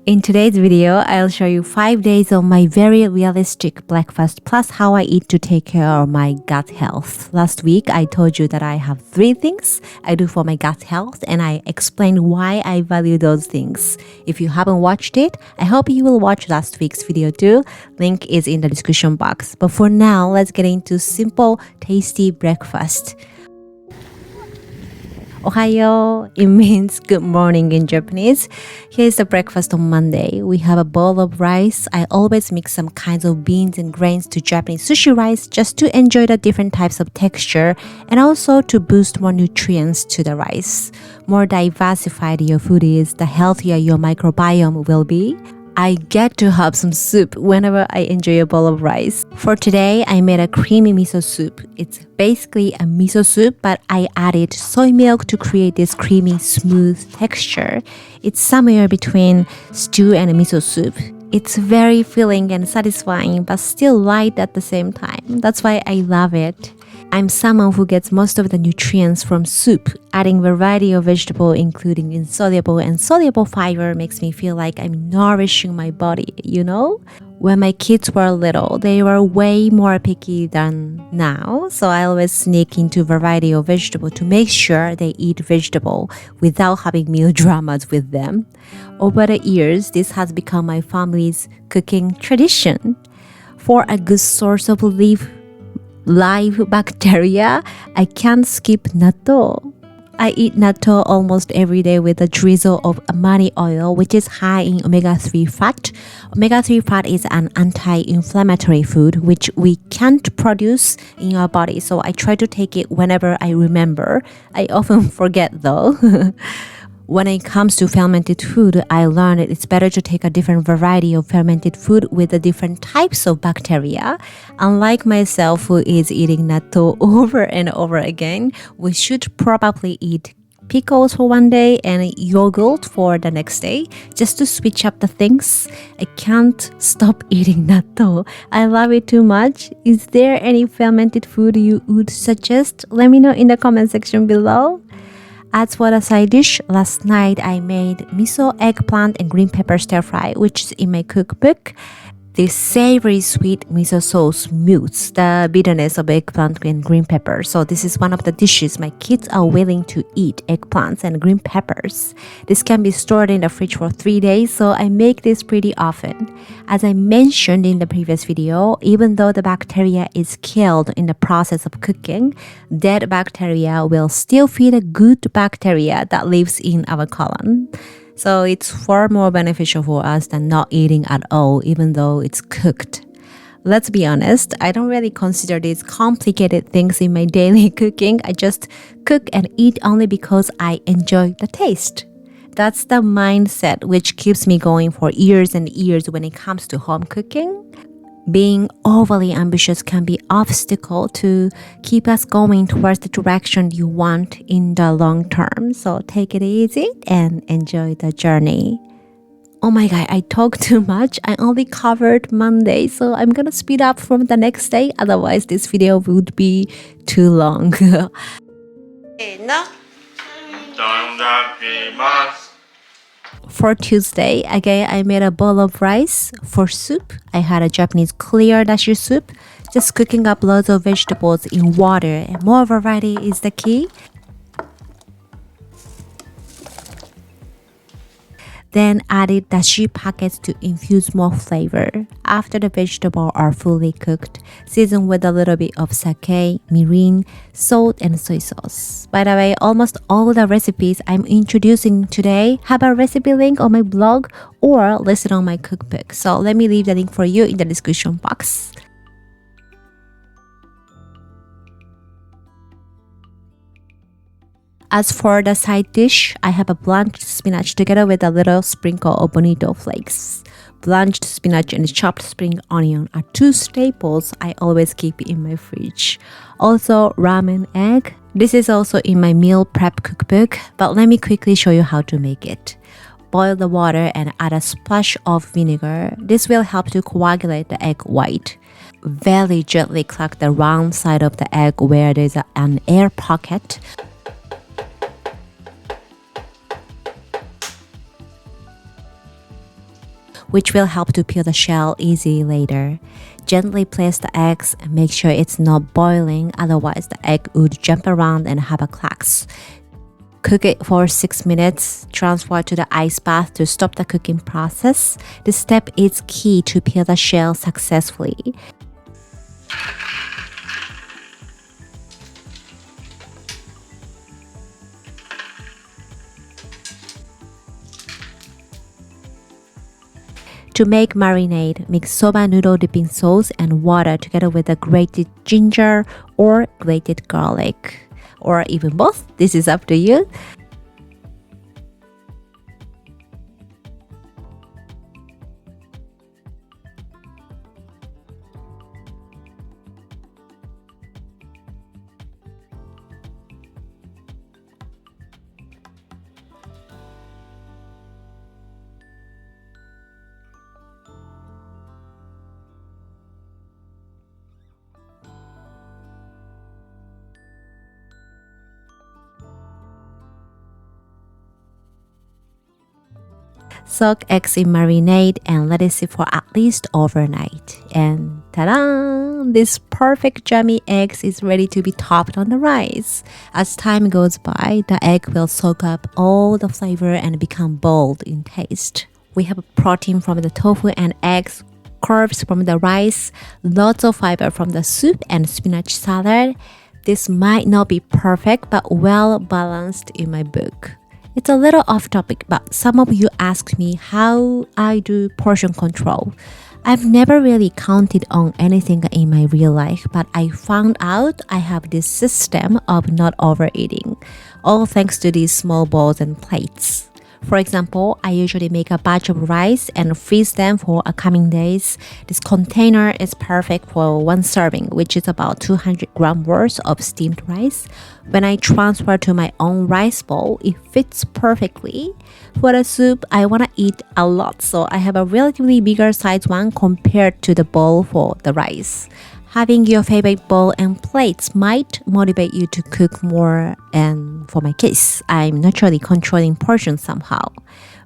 In today's video, I'll show you 5 days of my very realistic breakfast plus how I eat to take care of my gut health. Last week, I told you that I have 3 things I do for my gut health and I explained why I value those things. If you haven't watched it, I hope you will watch last week's video too. Link is in the description box. But for now, let's get into simple, tasty breakfast. Ohayo, it means good morning in Japanese. Here's the breakfast on Monday. We have a bowl of rice. I always mix some kinds of beans and grains to Japanese sushi rice just to enjoy the different types of texture and also to boost more nutrients to the rice. More diversified your food is, the healthier your microbiome will be. I get to have some soup whenever I enjoy a bowl of rice. For today, I made a creamy miso soup. It's basically a miso soup, but I added soy milk to create this creamy, smooth texture. It's somewhere between stew and a miso soup. It's very filling and satisfying, but still light at the same time. That's why I love it. I'm someone who gets most of the nutrients from soup. Adding variety of vegetable, including insoluble and soluble fiber, makes me feel like I'm nourishing my body, you know? When my kids were little, they were way more picky than now, so I always sneak into variety of vegetable to make sure they eat vegetable without having meal dramas with them. Over the years, this has become my family's cooking tradition. For a good source of live bacteria, I can't skip natto. I eat natto almost every day with a drizzle of amani oil, which is high in omega-3 fat. Omega-3 fat is an anti-inflammatory food which we can't produce in our body, so I try to take it whenever I remember. I often forget though. When it comes to fermented food, I learned it's better to take a different variety of fermented food with the different types of bacteria. Unlike myself who is eating natto over and over again, we should probably eat pickles for one day and yogurt for the next day, just to switch up the things. I can't stop eating natto. I love it too much. Is there any fermented food you would suggest? Let me know in the comment section below. As for the side dish, last night I made miso, eggplant, and green pepper stir fry, which is in my cookbook. This savory sweet miso sauce mutes the bitterness of eggplant and green pepper. So this is one of the dishes my kids are willing to eat, eggplants and green peppers. This can be stored in the fridge for 3 days, so I make this pretty often. As I mentioned in the previous video, even though the bacteria is killed in the process of cooking, dead bacteria will still feed a good bacteria that lives in our colon. So it's far more beneficial for us than not eating at all, even though it's cooked. Let's be honest, I don't really consider these complicated things in my daily cooking. I just cook and eat only because I enjoy the taste. That's the mindset which keeps me going for years and years when it comes to home cooking. Being overly ambitious can be an obstacle to keep us going towards the direction you want in the long term. So take it easy and enjoy the journey. Oh my god, I talk too much. I only covered Monday, so I'm gonna speed up from the next day. Otherwise, this video would be too long. For Tuesday, again, I made a bowl of rice. For soup, I had a Japanese clear dashi soup. Just cooking up loads of vegetables in water, and more variety is the key. Then added dashi packets to infuse more flavor. After the vegetables are fully cooked, season with a little bit of sake, mirin, salt, and soy sauce. By the way, almost all the recipes I'm introducing today have a recipe link on my blog or listed on my cookbook. So let me leave the link for you in the description box. As for the side dish, I have a blanched spinach together with a little sprinkle of bonito flakes. Blanched spinach and chopped spring onion are 2 staples I always keep in my fridge. Also, ramen egg. This is also in my meal prep cookbook, but let me quickly show you how to make it. Boil the water and add a splash of vinegar. This will help to coagulate the egg white. Very gently crack the round side of the egg where there's an air pocket. which will help to peel the shell easily later. Gently place the eggs and make sure it's not boiling, otherwise the egg would jump around and have a cracks. Cook it for 6 minutes. Transfer to the ice bath to stop the cooking process. This step is key to peel the shell successfully. To make marinade, mix soba noodle dipping sauce and water together with the grated ginger or grated garlic, or even both. This is up to you. Soak eggs in marinade and let it sit for at least overnight. And ta-da! This perfect jammy eggs is ready to be topped on the rice. As time goes by, the egg will soak up all the flavor and become bold in taste. We have protein from the tofu and eggs, carbs from the rice, lots of fiber from the soup and spinach salad. This might not be perfect, but well balanced in my book. It's a little off topic, but some of you asked me how I do portion control. I've never really counted on anything in my real life, but I found out I have this system of not overeating, all thanks to these small bowls and plates. For example, I usually make a batch of rice and freeze them for coming days. This container is perfect for one serving, which is about 200 gram worth of steamed rice. When I transfer to my own rice bowl, it fits perfectly. For the soup, I want to eat a lot, so I have a relatively bigger size one compared to the bowl for the rice. Having your favorite bowl and plates might motivate you to cook more, and for my case, I'm naturally controlling portions somehow.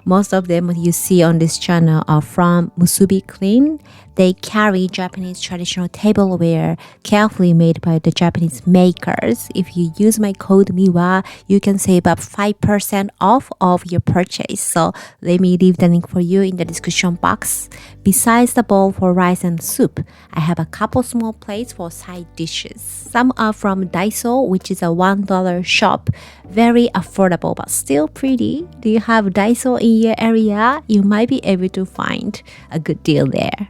Most of them you see on this channel are from Musubi Clean. They carry Japanese traditional tableware carefully made by the Japanese makers. If you use my code Miwa, you can save up 5% off of your purchase. So let me leave the link for you in the description box. Besides the bowl for rice and soup, I have a couple small plates for side dishes. Some are from Daiso, which is a $1 shop. Very affordable but still pretty. Do you have Daiso in your area? You might be able to find a good deal there.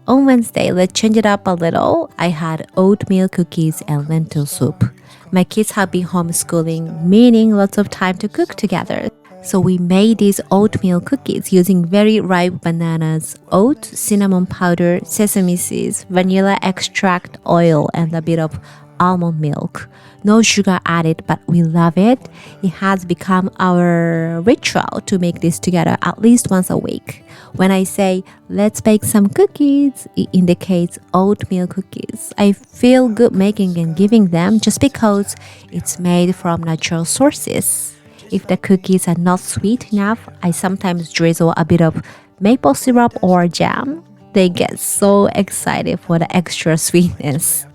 On Wednesday, let's change it up a little. I had oatmeal cookies and lentil soup. My kids have been homeschooling, meaning lots of time to cook together. So we made these oatmeal cookies using very ripe bananas, oat, cinnamon powder, sesame seeds, vanilla extract, oil, and a bit of almond milk. No sugar added, but we love it. It has become our ritual to make this together at least once a week. When I say, let's bake some cookies, it indicates oatmeal cookies. I feel good making and giving them just because it's made from natural sources. If the cookies are not sweet enough, I sometimes drizzle a bit of maple syrup or jam. They get so excited for the extra sweetness.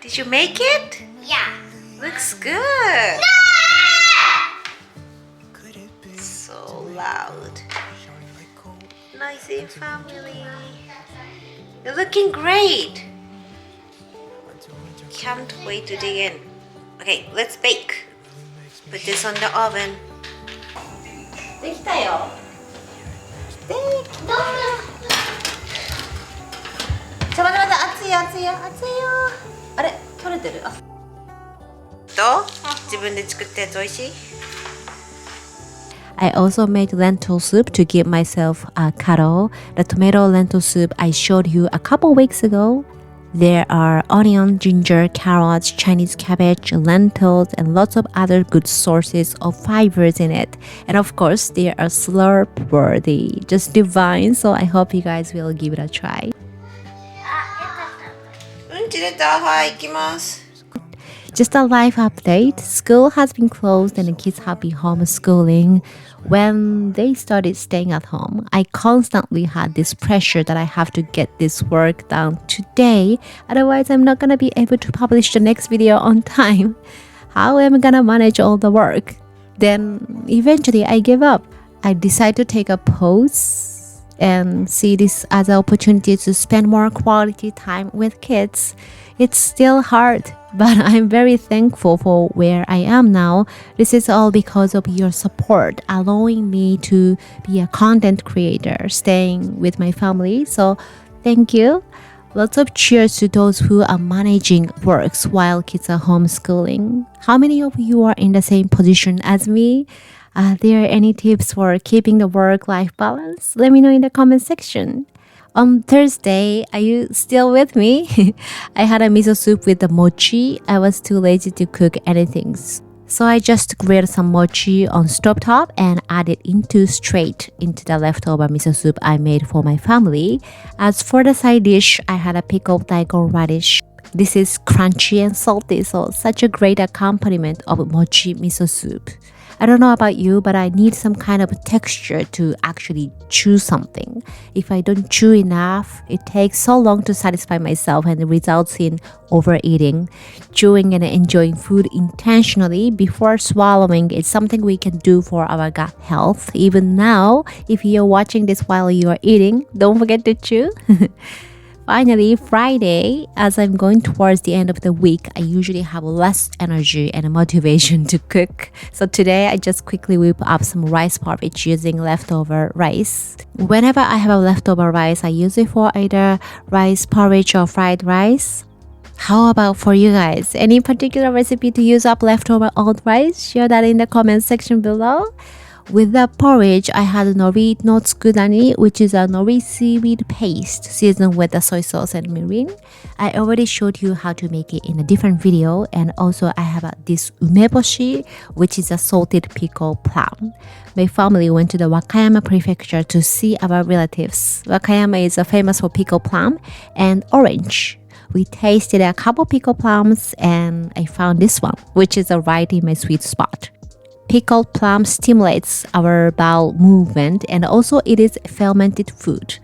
Did you make it? Yeah. Looks good. So loud. Noisy family. You're looking great. Can't wait to dig in. Okay, let's bake. Put this on the oven. できたよ。できた。ちょ待って待って、熱いよ熱いよ熱いよ。あれ取れてる？あ、自分で作ったやつ美味しい? I also made lentil soup to give myself a cuddle. The tomato lentil soup I showed you a couple weeks ago. There are onion, ginger, carrots, Chinese cabbage, lentils, and lots of other good sources of fibers in it. And of course, they are slurp worthy, just divine. So I hope you guys will give it a try. Just a life update. School has been closed and the kids have been homeschooling. When they started staying at home, I constantly had this pressure that I have to get this work done today. Otherwise, I'm not going to be able to publish the next video on time. How am I going to manage all the work? Then eventually I gave up. I decided to take a pause and see this as an opportunity to spend more quality time with kids. It's still hard, but I'm very thankful for where I am now. This is all because of your support, allowing me to be a content creator, staying with my family. So thank you. Lots of cheers to those who are managing works while kids are homeschooling. How many of you are in the same position as me? Are there any tips for keeping the work-life balance? Let me know in the comment section. On Thursday, are you still with me? I had a miso soup with the mochi. I was too lazy to cook anything. So I just grilled some mochi on stovetop and added straight into the leftover miso soup I made for my family. As for the side dish, I had a pickled daikon radish. This is crunchy and salty, so such a great accompaniment of mochi miso soup. I don't know about you, but I need some kind of texture to actually chew something. If I don't chew enough, it takes so long to satisfy myself and it results in overeating. Chewing and enjoying food intentionally before swallowing is something we can do for our gut health. Even now, if you're watching this while you are eating, don't forget to chew. Finally, Friday, as I'm going towards the end of the week, I usually have less energy and motivation to cook. So today, I just quickly whip up some rice porridge using leftover rice. Whenever I have a leftover rice, I use it for either rice porridge or fried rice. How about for you guys? Any particular recipe to use up leftover old rice? Share that in the comment section below. With the porridge, I had nori no tsukudani, which is a nori seaweed paste seasoned with the soy sauce and mirin. I already showed you how to make it in a different video, and also I have this umeboshi, which is a salted pickled plum. My family went to the Wakayama prefecture to see our relatives. Wakayama is famous for pickled plum and orange. We tasted a couple pickled plums and I found this one, which is right in my sweet spot. Pickled plum stimulates our bowel movement and also it is fermented food.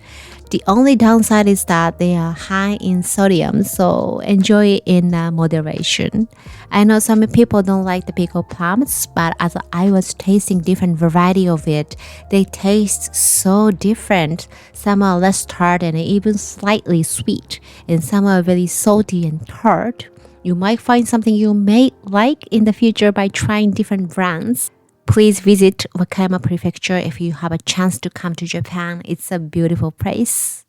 The only downside is that they are high in sodium, so enjoy it in moderation. I know some people don't like the pickled plums, but as I was tasting different variety of it, they taste so different. Some are less tart and even slightly sweet, and some are very salty and tart. You might find something you may like in the future by trying different brands. Please visit Wakayama Prefecture if you have a chance to come to Japan. It's a beautiful place.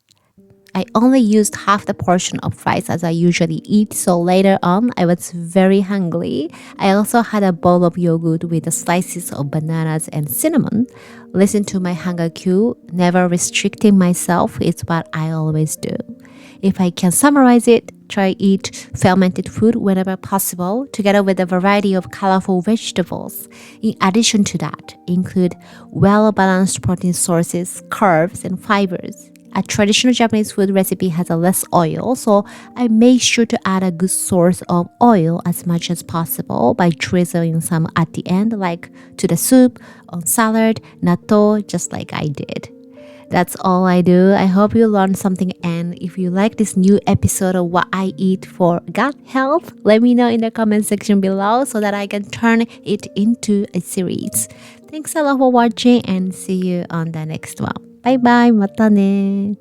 I only used half the portion of rice as I usually eat, so later on I was very hungry. I also had a bowl of yogurt with the slices of bananas and cinnamon. Listen to my hunger cue, never restricting myself is what I always do. If I can summarize it, try eat fermented food whenever possible, together with a variety of colorful vegetables. In addition to that, include well-balanced protein sources, carbs, and fibers. A traditional Japanese food recipe has a less oil, so I make sure to add a good source of oil as much as possible by drizzling some at the end, like to the soup, on salad, natto, just like I did. That's all I do. I hope you learned something, and if you like this new episode of what I eat for gut health, let me know in the comment section below so that I can turn it into a series. Thanks a lot for watching and see you on the next one. Bye bye, またね